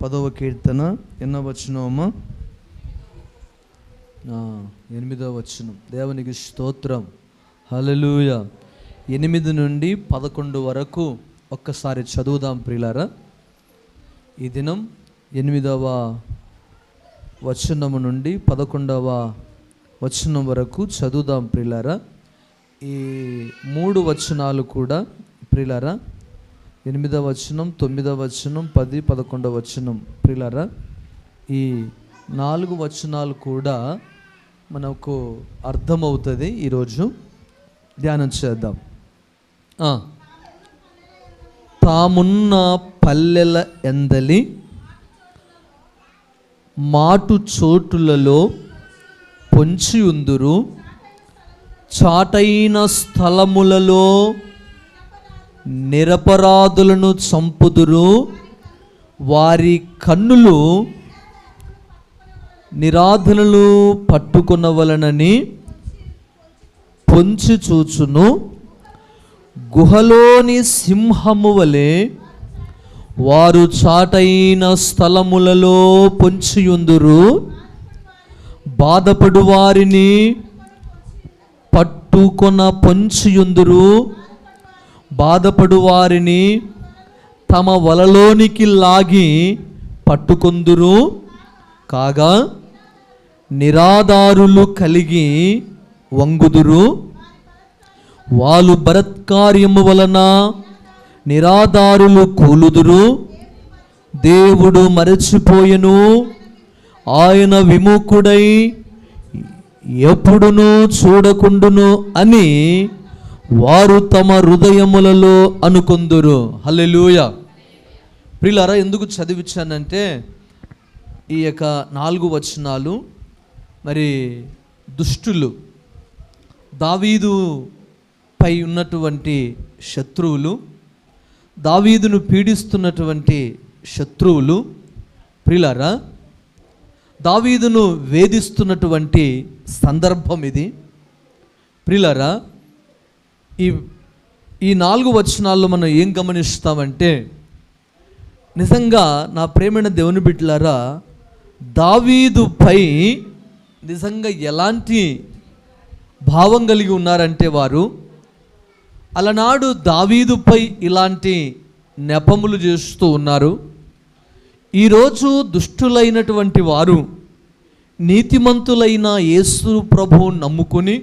10వ కీర్తన ఎన్నో వచనమా? 8వ వచనం. దేవునికి స్తోత్రం, హల్లెలూయా. 8 నుండి 11 వరకు ఒక్కసారి చదువుదాం ప్రియులారా. ఈ దినం 8వ వచనము నుండి 11వ వచనం వరకు చదువుదాం ప్రియులారా. ఈ 3 వచనాలు కూడా ప్రియులారా, 8వ వచనం, 9వ వచనం, 10, 11వ వచనం ప్రియులారా, ఈ 4 వచనాలు కూడా మనకు అర్థమవుతుంది. ఈరోజు ధ్యానం చేద్దాం. తామున్న పల్లెల ఎందలి మాటు చోటులలో పొంచి ఉందురు, చాటైన స్థలములలో నిరపరాధులను చంపుదురు, వారి కన్నులు నిరాధనులు పట్టుకొనవలనని పొంచి చూచును. గుహలోని సింహము వలె వారు చాటైన స్థలములలో పొంచియుందురు, బాధపడు వారిని పట్టుకొన పొంచియుందురు, బాధపడు వారిని తమ వలలోనికి లాగి పట్టుకొందురు. కాగా నిరాధారులు కలిగి వంగుదురు, వాళ్ళు బలత్కార్యము వలన నిరాధారులు కూలుదురు. దేవుడు మరచిపోయెను, ఆయన విముఖుడై ఎప్పుడునూ చూడకుండును అని వారు తమ హృదయములలో అనుకొందురు. హల్లెలూయా. ప్రియులారా, ఎందుకు చదివించానంటే ఈ యొక్క 4 వచనాలు మరి దుష్టులు, దావీదు పై ఉన్నటువంటి శత్రువులు, దావీదును పీడిస్తున్నటువంటి శత్రువులు ప్రియులారా, దావీదును వేధిస్తున్నటువంటి సందర్భం ఇది ప్రియులారా. ఈ 4 వచనాల్లో మనం ఏం గమనిస్తామంటే, నిజంగా నా ప్రేమైన దేవుని బిడ్డలారా, దావీదుపై నిజంగా ఎలాంటి భావం కలిగి ఉన్నారంటే వారు, అలనాడు దావీదుపై ఇలాంటి నెపములు చేస్తూ ఉన్నారు. ఈరోజు దుష్టులైనటువంటి వారు నీతిమంతులైన యేసు ప్రభువు నమ్ముకుని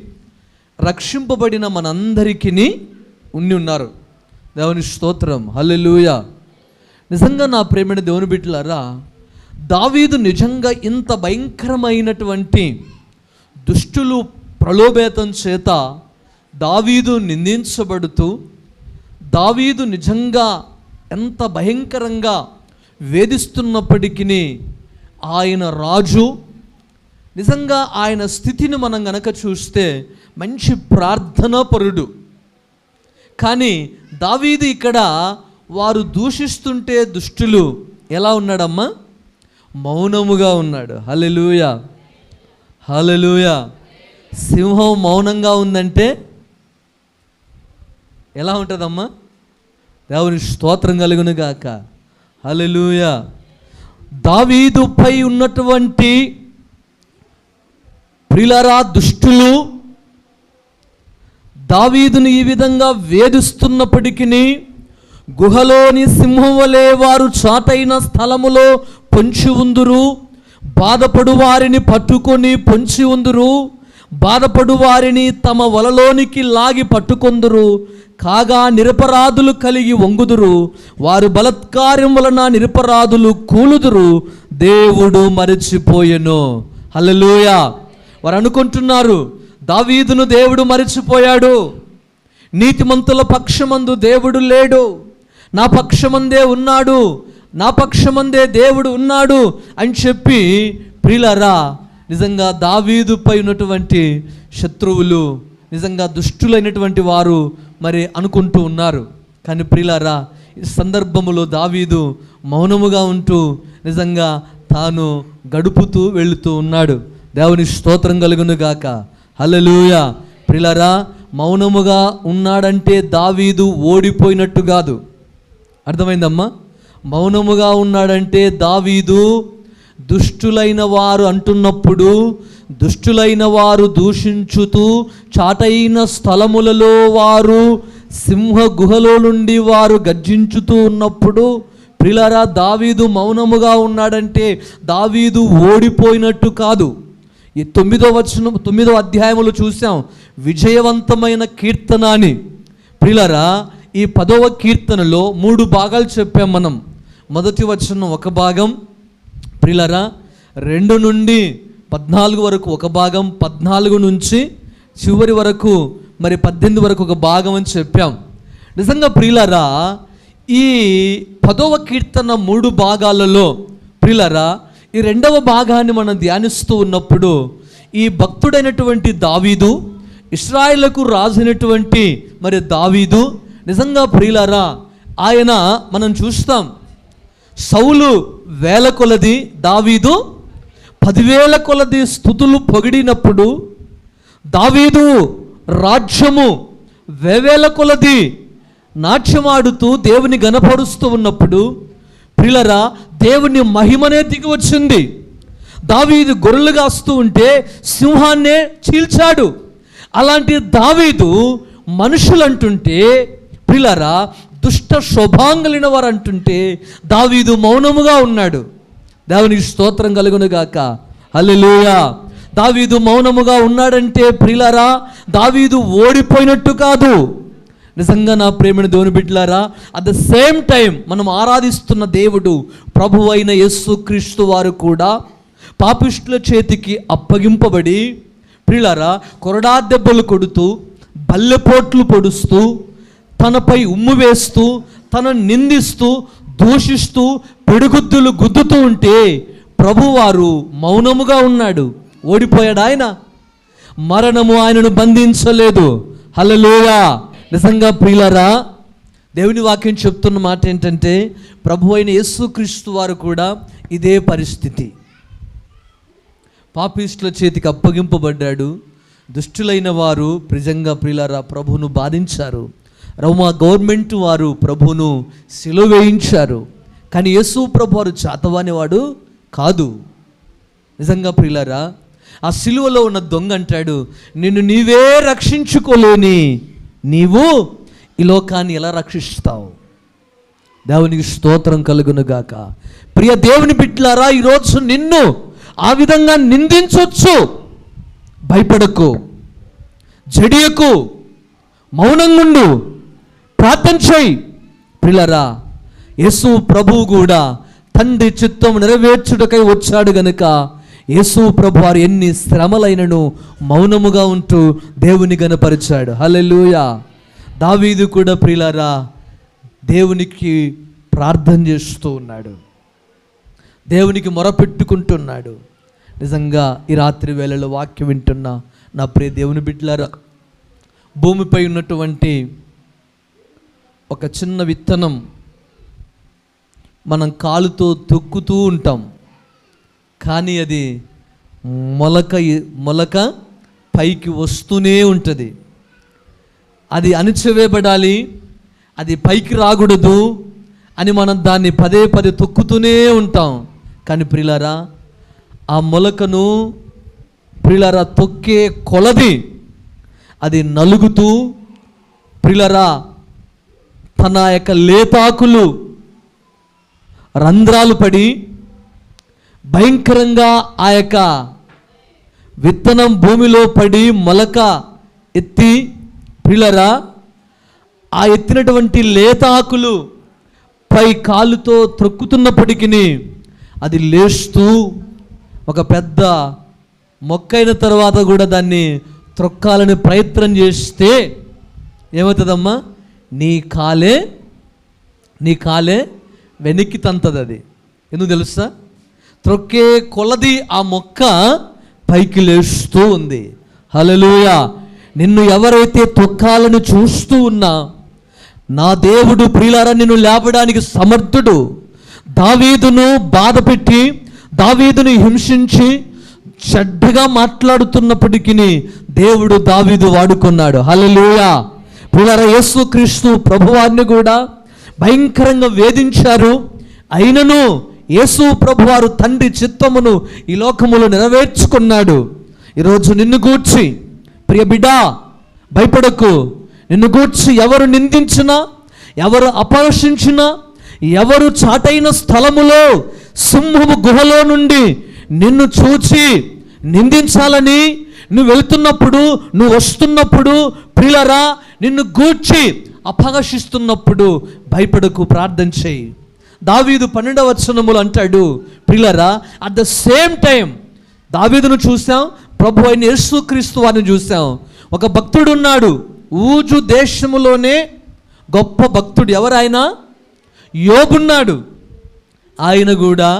రక్షింపబడిన మనందరికీ ఉండి ఉన్నారు. దేవుని స్తోత్రం, హల్లెలూయా. నిజంగా నా ప్రేమైన దేవుని బిడ్డలారా, దావీదు నిజంగా ఇంత భయంకరమైనటువంటి దుష్టులు ప్రలోభేతం చేత దావీదు నిందించబడుతూ, దావీదు నిజంగా ఎంత భయంకరంగా వేధిస్తున్నప్పటికీ ఆయన రాజు. నిజంగా ఆయన స్థితిని మనం గనక చూస్తే మంచి ప్రార్థనాపరుడు. కానీ దావీదు ఇక్కడ వారు దూషిస్తుంటే దుష్టులు ఎలా ఉన్నాడమ్మా? మౌనముగా ఉన్నాడు. హల్లెలూయా, హల్లెలూయా. సింహం మౌనంగా ఉందంటే ఎలా ఉంటుందమ్మా? దేవుని స్తోత్రం కలుగును గాక, హల్లెలూయా. దావీదుపై ఉన్నటువంటి ప్రియులారా దుష్టులు దావీదును ఈ విధంగా వేధిస్తున్నప్పటికీ, గుహలోని సింహం వలె వారు చాటైన స్థలములో పొంచి ఉందురు, బాధపడు వారిని పట్టుకొని పొంచి ఉందురు, బాధపడు వారిని తమ వలలోనికి లాగి పట్టుకొందురు. కాగా నిరపరాధులు కలిగి వంగుదురు, వారు బలత్కార్యం వలన నిరపరాధులు కూలుదురు. దేవుడు మరచిపోయెను. హల్లెలూయా. వారు అనుకుంటున్నారు, దావీదును దేవుడు మరచిపోయాడు, నీతిమంతుల పక్షమందు దేవుడు లేడు, నా పక్షమందే ఉన్నాడు, నా పక్షమందే దేవుడు ఉన్నాడు అని చెప్పి ప్రియులారా, నిజంగా దావీదుపై ఉన్నటువంటి శత్రువులు, నిజంగా దుష్టులైనటువంటి వారు మరి అనుకుంటూ ఉన్నారు. కానీ ప్రియులారా, ఈ సందర్భములో దావీదు మౌనముగా ఉంటూ నిజంగా తాను గడుపుతూ వెళుతూ ఉన్నాడు. దేవుని స్తోత్రం కలుగును గాక, హల్లెలూయా. ప్రియులారా, మౌనముగా ఉన్నాడంటే దావీదు ఓడిపోయినట్టు కాదు. అర్థమైందమ్మా? మౌనముగా ఉన్నాడంటే దావీదు దుష్టులైన వారు అంటున్నప్పుడు, దుష్టులైన వారు దూషించుతూ చాటైన స్థలములలో వారు సింహ గుహలో నుండి వారు గర్జించుతూ ఉన్నప్పుడు, ప్రియులారా, దావీదు మౌనముగా ఉన్నాడంటే దావీదు ఓడిపోయినట్టు కాదు. ఈ 9వ అధ్యాయములో చూసాం విజయవంతమైన కీర్తన అని. ప్రియులారా, ఈ 10వ కీర్తనలో 3 భాగాలు చెప్పాం మనం. మొదటి వచనం ఒక భాగం, ప్రియులారా 2 నుండి 14 వరకు ఒక భాగం, 14 నుంచి చివరి వరకు మరి 18 వరకు ఒక భాగం అని చెప్పాం. నిజంగా ప్రియులారా, ఈ 10వ కీర్తన 3 భాగాలలో ప్రియులారా, ఈ 2వ భాగాన్ని మనం ధ్యానిస్తూ ఉన్నప్పుడు ఈ భక్తుడైనటువంటి దావీదు, ఇశ్రాయేలుకు రాజైనటువంటి మరి దావీదు, నిజంగా ప్రియులారా ఆయన మనం చూస్తాం సౌలు వేల కొలది, దావీదు 10,000 కొలది స్తుతులు పొగిడినప్పుడు, దావీదు రాజ్యము వేవేల కొలది నాట్యమాడుతూ దేవుని గణపరుస్తూ ఉన్నప్పుడు, ప్రియులారా దేవుని మహిమనే దిగి వచ్చింది. దావీదు గొర్రెలు కాస్తూ ఉంటే సింహాన్నే చీల్చాడు. అలాంటి దావీదు మనుషులు అంటుంటే, ప్రియులారా దుష్ట శోభాంగలిన వారు అంటుంటే దావీదు మౌనముగా ఉన్నాడు. దేవునికి స్తోత్రం కలుగును గాక. హల్లెలూయా. దావీదు మౌనముగా ఉన్నాడంటే ప్రియులారా దావీదు ఓడిపోయినట్టు కాదు. నిజంగా నా ప్రేమని దేవుని బిడ్డలారా, అట్ ద సేమ్ టైం మనం ఆరాధిస్తున్న దేవుడు ప్రభువు అయిన యేసుక్రీస్తు వారు కూడా పాపిష్టుల చేతికి అప్పగింపబడి, ప్రియులారా కొరడా దెబ్బలు కొడుతూ, బల్లెపోట్లు పొడుస్తూ, తనపై ఉమ్ము వేస్తూ, తనను నిందిస్తూ, దూషిస్తూ, పిడుగుద్దులు గుద్దుతూ ఉంటే ప్రభువారు మౌనముగా ఉన్నాడు. ఓడిపోయాడు ఆయన. మరణము ఆయనను బంధించలేదు. హల్లెలూయా. నిజంగా ప్రియులారా, దేవుని వాక్యం చెప్తున్న మాట ఏంటంటే ప్రభు అయిన యేసుక్రీస్తు వారు కూడా ఇదే పరిస్థితి. పాపిష్టుల చేతికి అప్పగింపబడ్డాడు. దుష్టులైన వారు నిజంగా ప్రియులారా ప్రభువును బాధించారు. రోమా గవర్నమెంట్ వారు ప్రభువును సిలువ వేయించారు. కానీ యేసు ప్రభు వారు చాతవానివాడు కాదు. నిజంగా ప్రియులారా, ఆ సిలువలో ఉన్న దొంగ అంటాడు, నిన్ను నీవే రక్షించుకోలేని నీవు ఈ లోకాన్ని ఎలా రక్షిస్తావు? దేవునికి స్తోత్రం కలుగునుగాక. ప్రియ దేవుని బిడ్డలారా, ఈరోజు నిన్ను ఆ విధంగా నిందించవచ్చు. భయపడకు, జడియకు, మౌనంగుండు, ప్రార్థన చేయి. ప్రియులారా, యేసు ప్రభువు కూడా తండ్రి చిత్తం నెరవేర్చుటకై వచ్చాడు గనుక యేసు ప్రభు వారు ఎన్ని శ్రమలైనను మౌనముగా ఉంటూ దేవుని గణపరిచాడు. హల్లెలూయా. దావీదు కూడా ప్రియులారా దేవునికి ప్రార్థన చేస్తూ ఉన్నాడు, దేవునికి మొరపెట్టుకుంటున్నాడు. నిజంగా ఈ రాత్రి వేళలో వాక్యం వింటున్న నా ప్రియ దేవుని బిడ్డలారా, భూమిపై ఉన్నటువంటి ఒక చిన్న విత్తనం మనం కాలుతో తొక్కుతూ ఉంటాం, కానీ అది మొలక పైకి వస్తూనే ఉంటుంది. అది అణిచివేయబడాలి, అది పైకి రాకూడదు అని మనం దాన్ని పదే పదే తొక్కుతూనే ఉంటాం. కానీ ప్రియులారా, ఆ మొలకను ప్రియులారా తొక్కే కొలది అది నలుగుతూ, ప్రియులారా తన యొక్క లేతాకులు రంధ్రాలు పడి భయంకరంగా ఆ యొక్క విత్తనం భూమిలో పడి మొలక ఎత్తి, ప్రియులారా ఆ ఎత్తినటువంటి లేతాకులు పై కాలుతో త్రొక్కుతున్నప్పటికీ అది లేస్తూ ఒక పెద్ద మొక్కైన తర్వాత కూడా దాన్ని త్రొక్కాలని ప్రయత్నం చేస్తే ఏమవుతుందమ్మా? నీ కాలే వెనక్కి తంతది. అది ఎందుకు తెలుసా? త్రొక్కే కొలది ఆ మొక్క పైకి లేస్తూ ఉంది. హల్లెలూయా. నిన్ను ఎవరైతే తొక్కాలని చూస్తూ ఉన్నా నా దేవుడు ప్రియులారా నిన్ను లేపడానికి సమర్థుడు. దావీదును బాధపెట్టి, దావీదును హింసించి చెడ్డగా మాట్లాడుతున్నప్పటికీ దేవుడు దావీదు వాడుకున్నాడు. హల్లెలూయా. ప్రియులారా, యేసుక్రీస్తు ప్రభువారిని కూడా భయంకరంగా వేధించారు, అయినను యేసు ప్రభువారు తండ్రి చిత్తమును ఈ లోకములో నెరవేర్చుకున్నాడు. ఈరోజు నిన్ను గూర్చి ప్రియ బిడ్డా భయపడకు. నిన్ను గూర్చి ఎవరు నిందించినా, ఎవరు అపహసించినా, ఎవరు చాటైన స్థలములో సింహము గుహలో నుండి నిన్ను చూచి నిందించాలని నువ్వు వెళ్తున్నప్పుడు, నువ్వు వస్తున్నప్పుడు, ప్రియులరా నిన్ను గూర్చి అపహసిస్తున్నప్పుడు భయపడకు, ప్రార్థన చేయి. దావీదు 12వ వచనములు అంటాడు, ప్రియులరా అట్ ద సేమ్ టైం దావీదును చూసాం, ప్రభు అయిన యేసుక్రీస్తు వారిని చూసాం. ఒక భక్తుడు ఉన్నాడు, ఊజు దేశములోనే గొప్ప భక్తుడు. ఎవరైనా యోబున్నాడు. ఆయన కూడా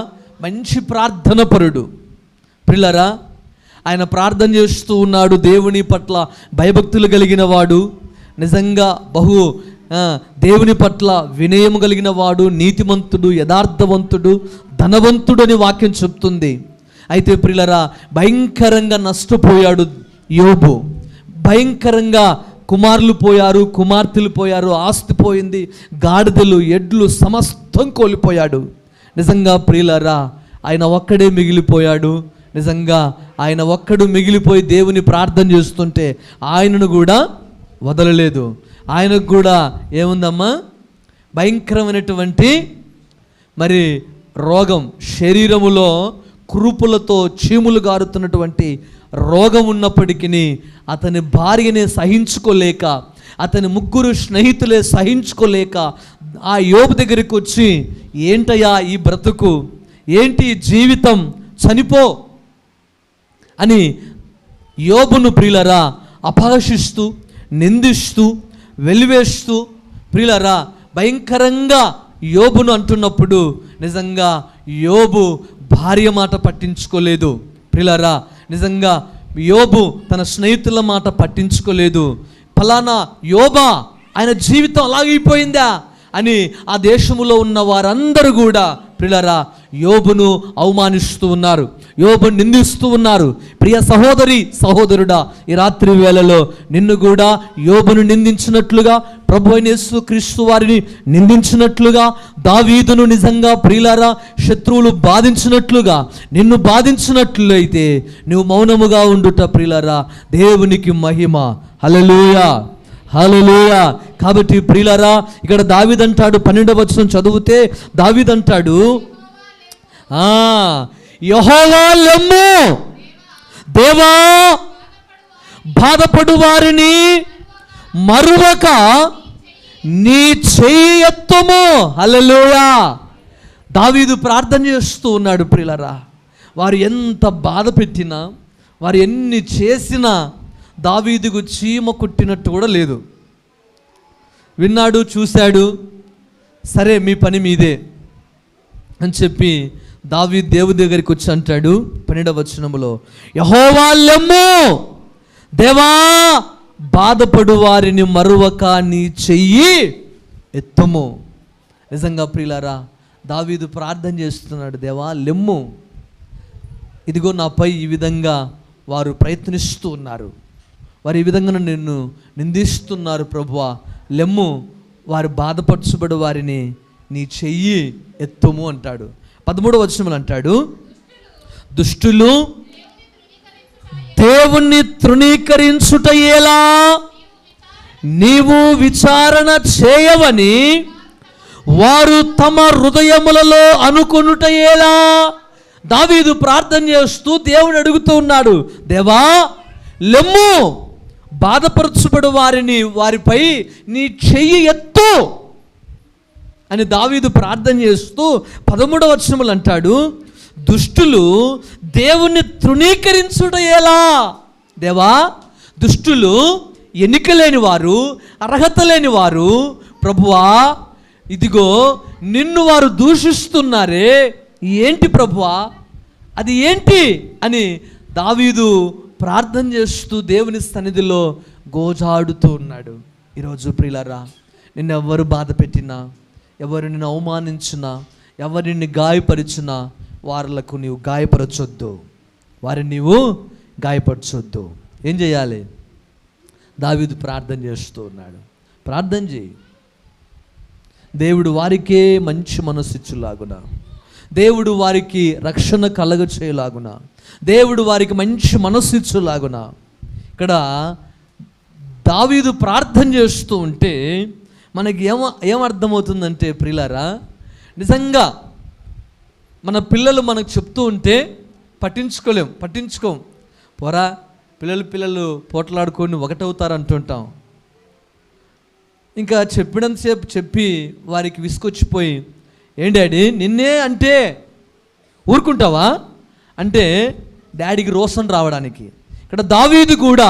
మంచి ప్రార్థన పరుడు. ప్రియులరా ఆయన ప్రార్థన చేస్తూ ఉన్నాడు, దేవుని పట్ల భయభక్తులు కలిగిన వాడు, నిజంగా దేవుని పట్ల వినయము కలిగిన వాడు, నీతిమంతుడు, యథార్థవంతుడు, ధనవంతుడు అని వాక్యం చెప్తుంది. అయితే ప్రియులరా భయంకరంగా నష్టపోయాడు యోబు. భయంకరంగా కుమారులు పోయారు, కుమార్తెలు పోయారు, ఆస్తి పోయింది, గాడిదలు, ఎడ్లు సమస్తం కోల్పోయాడు. నిజంగా ప్రియులరా ఆయన ఒక్కడే మిగిలిపోయాడు. నిజంగా ఆయన ఒక్కడు మిగిలిపోయి దేవుని ప్రార్థన చేస్తుంటే ఆయనను కూడా వదలలేదు. ఆయనకు కూడా ఏముందమ్మా, భయంకరమైనటువంటి మరి రోగం, శరీరములో కురుపులతో చీములు గారుతున్నటువంటి రోగం ఉన్నప్పటికీ అతని భార్యనే సహించుకోలేక, అతని ముగ్గురు స్నేహితులే సహించుకోలేక ఆ యోబు దగ్గరికి వచ్చి, ఏంటయ్యా ఈ బ్రతుకు, ఏంటి జీవితం, చనిపో అని యోబును ప్రియులరా అపహసిస్తూ, నిందిస్తూ, వెలివేస్తూ, ప్రియులరా భయంకరంగా యోబును అంటున్నప్పుడు నిజంగా యోబు భార్య మాట పట్టించుకోలేదు. ప్రియులరా నిజంగా యోబు తన స్నేహితుల మాట పట్టించుకోలేదు. ఫలానా యోబా ఆయన జీవితం అలాగైపోయిందా అని ఆ దేశములో ఉన్న వారందరూ కూడా ప్రియులరా యోబును అవమానిస్తూ ఉన్నారు, యోబును నిందిస్తూ ఉన్నారు. ప్రియ సహోదరి సహోదరుడా, ఈ రాత్రి వేళలో నిన్ను కూడా యోబును నిందించినట్లుగా, ప్రభు అయిన యేసుక్రీస్తు వారిని నిందించినట్లుగా, దావీదును నిజంగా ప్రియులారా శత్రువులు బాధించినట్లుగా నిన్ను బాధించినట్లయితే నువ్వు మౌనముగా ఉండుట ప్రియులారా దేవునికి మహిమ. హల్లెలూయా, హల్లెలూయా. కాబట్టి ప్రియులారా ఇక్కడ దావీదు అంటాడు, 12వ వచనం చదివితే దావీదు అంటాడు, యెహోవా లెమ్ము, దేవా బాధపడు వారిని మరువక నీ చెయ్యి ఎత్తుము. హల్లెలూయా. దావీదు ప్రార్థన చేస్తూ ఉన్నాడు ప్రియులారా. వారు ఎంత బాధ పెట్టినా, వారు ఎన్ని చేసినా దావీదుకు చీమ కుట్టినట్టు కూడా లేదు. విన్నాడు, చూశాడు, సరే మీ పని మీదే అని చెప్పి దావీదు దేవుడి దగ్గరికి వచ్చి అంటాడు 12వ వచనములో, యెహోవా లెమ్ము, దేవా బాధపడు వారిని మరువక నీ చెయ్యి ఎత్తుము. నిజంగా ప్రియులారా దావీదు ప్రార్థన చేస్తున్నాడు, దేవా లెమ్ము, ఇదిగో నాపై ఈ విధంగా వారు ప్రయత్నిస్తూ ఉన్నారు, వారు ఈ విధంగా నిన్ను నిందిస్తున్నారు ప్రభువా, లెమ్ము, వారు బాధపరచబడు వారిని నీ చెయ్యి ఎత్తుము అంటాడు. 13వ వచనములు అంటాడు, దుష్టులు దేవుణ్ణి తృణీకరించుట ఎలా, నీవు విచారణ చేయవని వారు తమ హృదయములలో అనుకొనుట ఎలా. దావీదు ప్రార్థన చేస్తూ దేవుడు అడుగుతూ ఉన్నాడు, దేవా లెమ్ము, బాధపరచబడు వారిపై నీ చెయ్యి ఎత్తు అని దావీదు ప్రార్థన చేస్తూ 13వ వచనములు అంటాడు, దుష్టులు దేవుణ్ణి తృణీకరించుట ఎలా. దేవా దుష్టులు, ఎన్నిక లేని వారు, అర్హత లేని వారు, ప్రభువా ఇదిగో నిన్ను వారు దూషిస్తున్నారే, ఏంటి ప్రభువా, అది ఏంటి అని దావీదు ప్రార్థన చేస్తూ దేవుని సన్నిధిలో గోజాడుతూ ఉన్నాడు. ఈరోజు ప్రియులారా నిన్ను ఎవరు బాధ పెట్టినా, ఎవరు నిన్ను అవమానించినా, ఎవరు నిన్ను గాయపరిచినా వారులకు నీవు గాయపరచొద్దు, వారిని నీవు గాయపరచొద్దు. ఏం చేయాలి? దావీదు ప్రార్థన చేస్తూ ఉన్నాడు. ప్రార్థన చేయి. దేవుడు వారికే మంచి మనస్సు ఇచ్చులాగున, దేవుడు వారికి రక్షణ కలగ చేయలాగున, దేవుడు వారికి మంచి మనస్సు ఇచ్చులాగున. ఇక్కడ దావీదు ప్రార్థన చేస్తూ ఉంటే మనకి ఏమర్థమవుతుందంటే ప్రియులారా, నిజంగా మన పిల్లలు మనకు చెప్తూ ఉంటే పట్టించుకోం. పోరా పిల్లలు పోట్లాడుకొని ఒకటవుతారు అంటుంటాం. ఇంకా చెప్పినంతసేపు చెప్పి వారికి విసుకొచ్చిపోయి, ఏం డాడీ నిన్నే అంటే ఊరుకుంటావా అంటే డాడీకి రోషం రావడానికి. ఇక్కడ దావీదు కూడా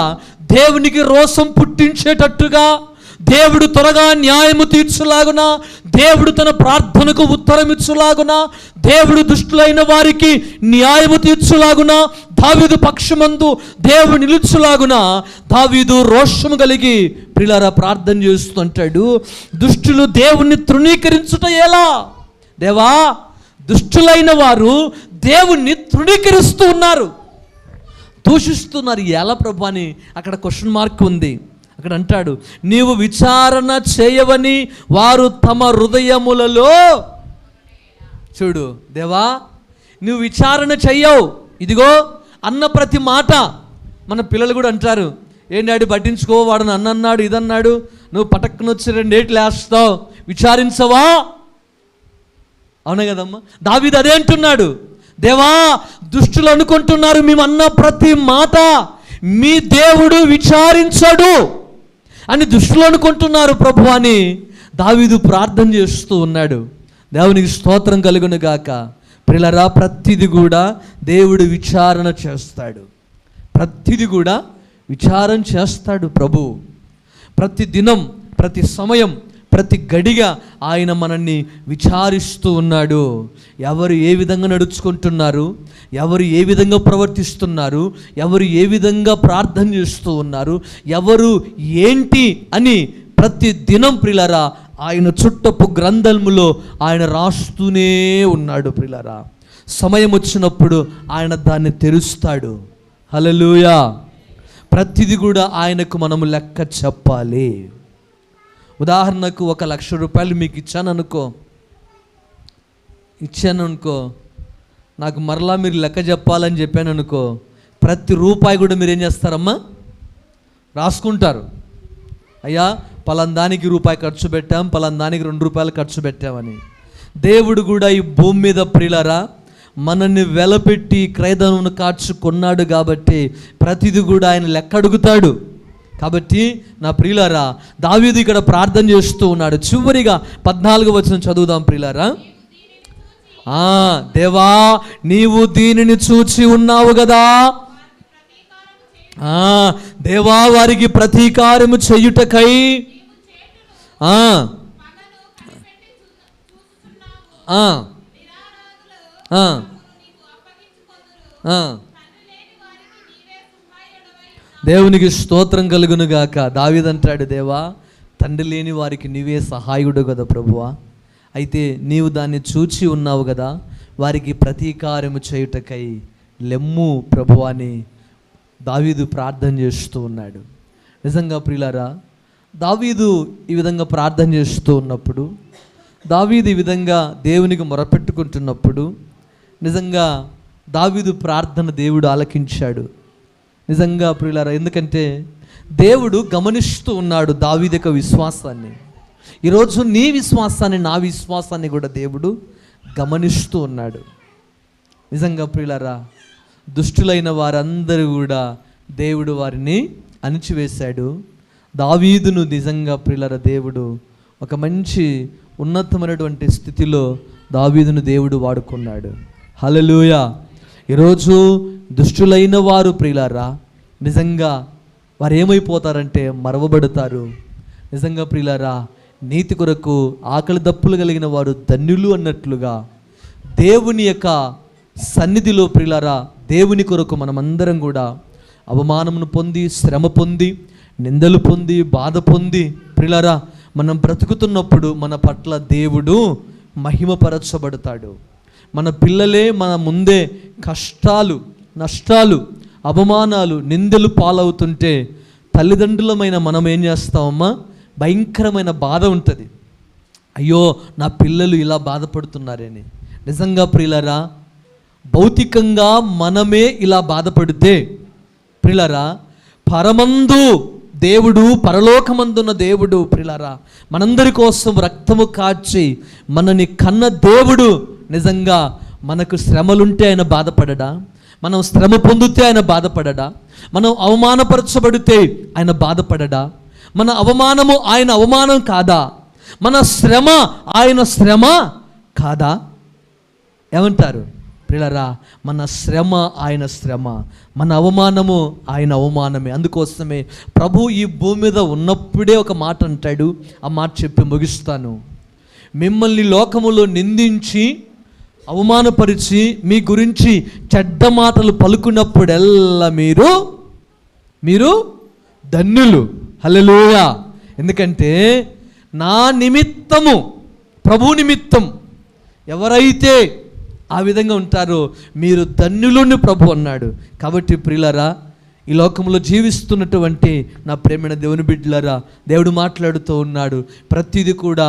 దేవునికి రోషం పుట్టించేటట్టుగా, దేవుడు త్వరగా న్యాయము తీర్చులాగున, దేవుడు తన ప్రార్థనకు ఉత్తరం ఇచ్చులాగున, దేవుడు దుష్టులైన వారికి న్యాయము తీర్చులాగున, దావీదు పక్షమందు దేవుడు నిలుచులాగున దావీదు రోషము కలిగి ప్రియులారా ప్రార్థన చేస్తుంటాడు. దుష్టులు దేవుణ్ణి తృణీకరించుట ఎలా? దేవా, దుష్టులైన వారు దేవుణ్ణి తృణీకరిస్తూ ఉన్నారు, దూషిస్తున్నారు. ఎలా ప్రభు అని అక్కడ క్వశ్చన్ మార్క్ ఉంది. అక్కడ అంటాడు, నీవు విచారణ చేయవని వారు తమ హృదయములలో. చూడు దేవా, నువ్వు విచారణ చెయ్యవు. ఇదిగో అన్న ప్రతి మాట మన పిల్లలు కూడా అంటారు, ఏం డాడీ పట్టించుకో, వాడు నన్ను అన్నాడు ఇదన్నాడు, నువ్వు పటక్కనొచ్చి 2 ఏట్లు వేస్తావు, విచారించవా? అవునా కదమ్మా? దావీదు అదే అంటున్నాడు, దేవా దుష్టులు అనుకుంటున్నారు మేము అన్న ప్రతి మాట మీ దేవుడు విచారించడు అని దుష్టులు అనుకుంటున్నారు ప్రభు అని దావీదు ప్రార్థన చేస్తూ ఉన్నాడు. దేవునికి స్తోత్రం కలుగును గాక. ప్రియులారా, ప్రతిది కూడా దేవుడు విచారణ చేస్తాడు, ప్రతిది కూడా విచారణ చేస్తాడు ప్రభు. ప్రతి దినం, ప్రతి సమయం, ప్రతి గడిగా ఆయన మనల్ని విచారిస్తూ ఉన్నాడు. ఎవరు ఏ విధంగా నడుచుకుంటున్నారు, ఎవరు ఏ విధంగా ప్రవర్తిస్తున్నారు, ఎవరు ఏ విధంగా ప్రార్థన చేస్తూ ఉన్నారు, ఎవరు ఏంటి అని ప్రతి దినం ప్రియులారా ఆయన చుట్టపు గ్రంథములో ఆయన రాస్తూనే ఉన్నాడు. ప్రియులారా, సమయం వచ్చినప్పుడు ఆయన దాన్ని తెరుస్తాడు. హల్లెలూయా. ప్రతిది కూడా ఆయనకు మనము లెక్క చెప్పాలి. ఉదాహరణకు 1,00,000 రూపాయలు మీకు ఇచ్చాను అనుకో, నాకు మరలా మీరు లెక్క చెప్పాలని చెప్పాను అనుకో, ప్రతి రూపాయి కూడా మీరు ఏం చేస్తారమ్మా? రాసుకుంటారు. అయ్యా పలాందానికి రూపాయి ఖర్చు పెట్టాం, పలాందానికి 2 రూపాయలు ఖర్చు పెట్టామని. దేవుడు కూడా ఈ భూమి మీద ప్రియులారా మనల్ని వెలపెట్టి క్రయధనమును కార్చుకున్నాడు కాబట్టి ప్రతిది కూడా ఆయన లెక్క అడుగుతాడు. కాబట్టి నా ప్రియులారా, దావీదు ఇక్కడ ప్రార్థన చేస్తూ ఉన్నాడు. చివరిగా 14వ వచనం చదువుదాం ప్రియులారా. దేవా నీవు దీనిని చూచి ఉన్నావు కదా, దేవా వారికి ప్రతీకారము చేయుటకై దేవునికి స్తోత్రం కలుగును గాక. దావీదు అంటాడు, దేవా తండ్రి లేని వారికి నీవే సహాయుడు కదా ప్రభువా, అయితే నీవు దాన్ని చూచి ఉన్నావు కదా, వారికి ప్రతీకారము చేయుటకై లెమ్ము ప్రభువా అని దావీదు ప్రార్థన చేస్తూ ఉన్నాడు. నిజంగా ప్రియులారా, దావీదు ఈ విధంగా ప్రార్థన చేస్తూ ఉన్నప్పుడు, దావీదు ఈ విధంగా దేవునికి మొరపెట్టుకుంటున్నప్పుడు నిజంగా దావీదు ప్రార్థన దేవుడు ఆలకించాడు. నిజంగా ప్రియులారా, ఎందుకంటే దేవుడు గమనిస్తూ ఉన్నాడు దావీదు యొక్క విశ్వాసాన్ని. ఈరోజు నీ విశ్వాసాన్ని, నా విశ్వాసాన్ని కూడా దేవుడు గమనిస్తూ ఉన్నాడు. నిజంగా ప్రియులారా, దుష్టులైన వారందరూ కూడా దేవుడు వారిని అణిచివేశాడు. దావీదును నిజంగా ప్రియులారా దేవుడు ఒక మంచి ఉన్నతమైనటువంటి స్థితిలో దావీదును దేవుడు వాడుకున్నాడు. హల్లెలూయా. ఈరోజు దుష్టులైన వారు ప్రియులారా నిజంగా వారు ఏమైపోతారంటే మరవబడతారు. నిజంగా ప్రియులారా, నీతి కొరకు ఆకలి దప్పులు కలిగిన వారు ధన్యులు అన్నట్లుగా దేవుని యొక్క సన్నిధిలో ప్రియులారా దేవుని కొరకు మనమందరం కూడా అవమానమును పొంది, శ్రమ పొంది, నిందలు పొంది, బాధ పొంది ప్రియులారా మనం బ్రతుకుతున్నప్పుడు మన పట్ల దేవుడు మహిమపరచబడతాడు. మన పిల్లలే మన ముందే కష్టాలు, నష్టాలు, అవమానాలు, నిందలు పాలవుతుంటే తల్లిదండ్రులమైన మనం ఏం చేస్తామమ్మా? భయంకరమైన బాధ ఉంటుంది. అయ్యో నా పిల్లలు ఇలా బాధపడుతున్నారని. నిజంగా ప్రియులరా, భౌతికంగా మనమే ఇలా బాధపడితే ప్రియులరా, పరమందు దేవుడు, పరలోకమందున్న దేవుడు ప్రియులరా, మనందరి కోసం రక్తము కాచి మనని కన్న దేవుడు నిజంగా మనకు శ్రమలుంటే ఆయన బాధపడడా? మనం శ్రమ పొందితే ఆయన బాధపడడా? మనం అవమానపరచబడితే ఆయన బాధపడడా? మన అవమానము ఆయన అవమానం కాదా? మన శ్రమ ఆయన శ్రమ కాదా? ఏమంటారు ప్రియులారా? మన శ్రమ ఆయన శ్రమ, మన అవమానము ఆయన అవమానమే. అందుకోసమే ప్రభు ఈ భూమి మీద ఉన్నప్పుడే ఒక మాట అంటాడు. ఆ మాట చెప్పి ముగిస్తాను. మిమ్మల్ని లోకములో నిందించి అవమానపరిచి మీ గురించి చెడ్డ మాటలు పలుకున్నప్పుడెల్లా మీరు ధన్యులు. హల్లెలూయా. ఎందుకంటే నా నిమిత్తము, ప్రభు నిమిత్తం ఎవరైతే ఆ విధంగా ఉంటారో మీరు ధన్యులని ప్రభు అన్నాడు. కాబట్టి ప్రియులారా, ఈ లోకంలో జీవిస్తున్నటువంటి నా ప్రేమైన దేవుని బిడ్డలారా, దేవుడు మాట్లాడుతూ ఉన్నాడు. ప్రతిదీ కూడా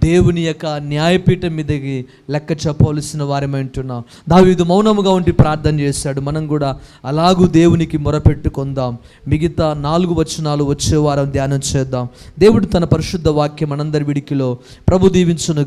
దేవుని యొక్క న్యాయపీఠం మీదకి లెక్క చెప్పవలసిన వారమే ఉంటున్నాం. దావీదు మౌనముగా ఉండి ప్రార్థన చేశాడు. మనం కూడా అలాగూ దేవునికి మొరపెట్టుకుందాం. మిగతా 4 వచనాలు వచ్చే వారం ధ్యానం చేద్దాం. దేవుడు తన పరిశుద్ధ వాక్యం మనందరి విడికిలో ప్రభు దీవించును.